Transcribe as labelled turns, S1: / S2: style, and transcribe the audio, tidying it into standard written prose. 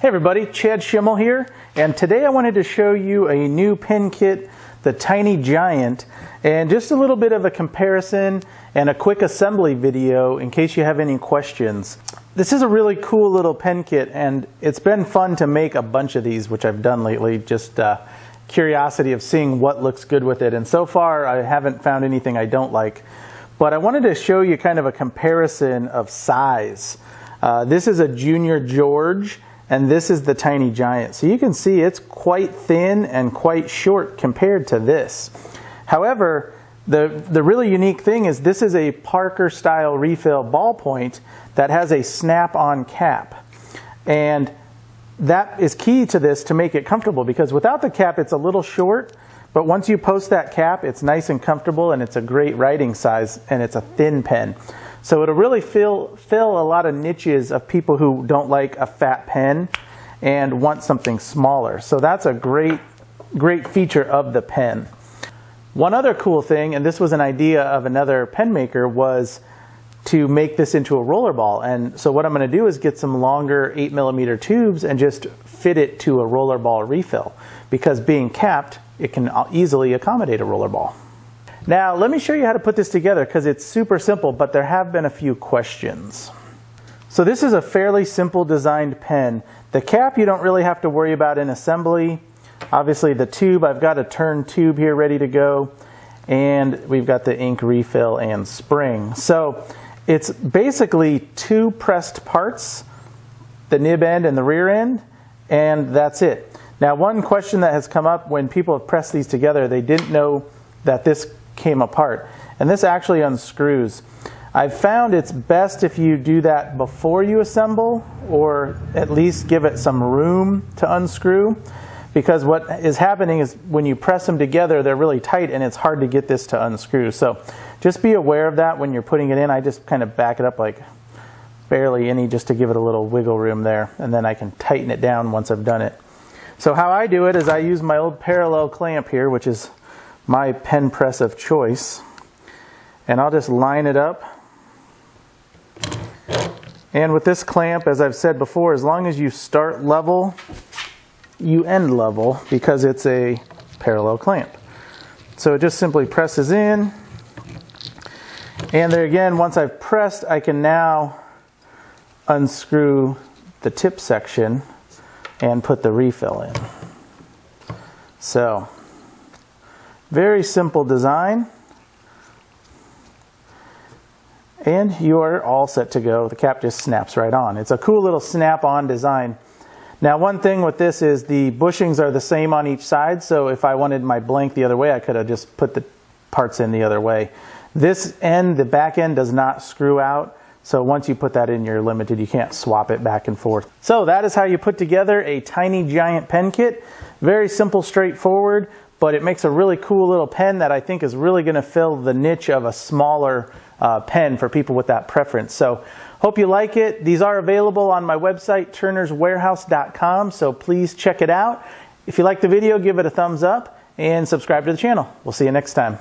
S1: Hey everybody, Chad Schimmel here, and today I wanted to show you a new pen kit, the Tiny Giant, and just a little bit of a comparison and a quick assembly video in case you have any questions. This is a really cool little pen kit, and it's been fun to make a bunch of these, which I've done lately, just curiosity of seeing what looks good with it, and so far I haven't found anything I don't like. But I wanted to show you kind of a comparison of size. This is a Junior George, and this is the Tiny Giant. So you can see it's quite thin and quite short compared to this. However, the really unique thing is this is a Parker style refill ballpoint that has a snap-on cap. And that is key to this to make it comfortable, because without the cap it's a little short, but once you post that cap it's nice and comfortable, and it's a great writing size, and it's a thin pen. So it'll really fill a lot of niches of people who don't like a fat pen and want something smaller. So that's a great feature of the pen. One other cool thing, and this was an idea of another pen maker, was to make this into a rollerball. And so what I'm going to do is get some longer 8mm tubes and just fit it to a rollerball refill. Because being capped, it can easily accommodate a rollerball. Now let me show you how to put this together, because it's super simple, but there have been a few questions. So this is a fairly simple designed pen. The cap you don't really have to worry about in assembly. Obviously the tube, I've got a turn tube here ready to go, and we've got the ink refill and spring. So it's basically two pressed parts, the nib end and the rear end, and that's it. Now one question that has come up when people have pressed these together, they didn't know that this came apart, and this actually unscrews. I've found it's best if you do that before you assemble, or at least give it some room to unscrew, because what is happening is when you press them together they're really tight and it's hard to get this to unscrew. So just be aware of that when you're putting it in. I just kind of back it up like barely any, just to give it a little wiggle room there, and then I can tighten it down once I've done it. So how I do it is I use my old parallel clamp here, which is my pen press of choice, and I'll just line it up. And with this clamp, as I've said before, as long as you start level, you end level, because it's a parallel clamp. So it just simply presses in, and there again, once I've pressed, I can now unscrew the tip section and put the refill in. So very simple design, and you are all set to go. The cap just snaps right on. It's a cool little snap-on design. Now one thing with this is the bushings are the same on each side, so if I wanted my blank the other way, I could have just put the parts in the other way. This end, the back end, does not screw out, so once you put that in, you're limited. You can't swap it back and forth. So that is how you put together a Tiny Giant pen kit. Very simple, straightforward, but it makes a really cool little pen that I think is really going to fill the niche of a smaller pen for people with that preference. So hope you like it. These are available on my website, turnerswarehouse.com, so please check it out. If you like the video, give it a thumbs up and subscribe to the channel. We'll see you next time.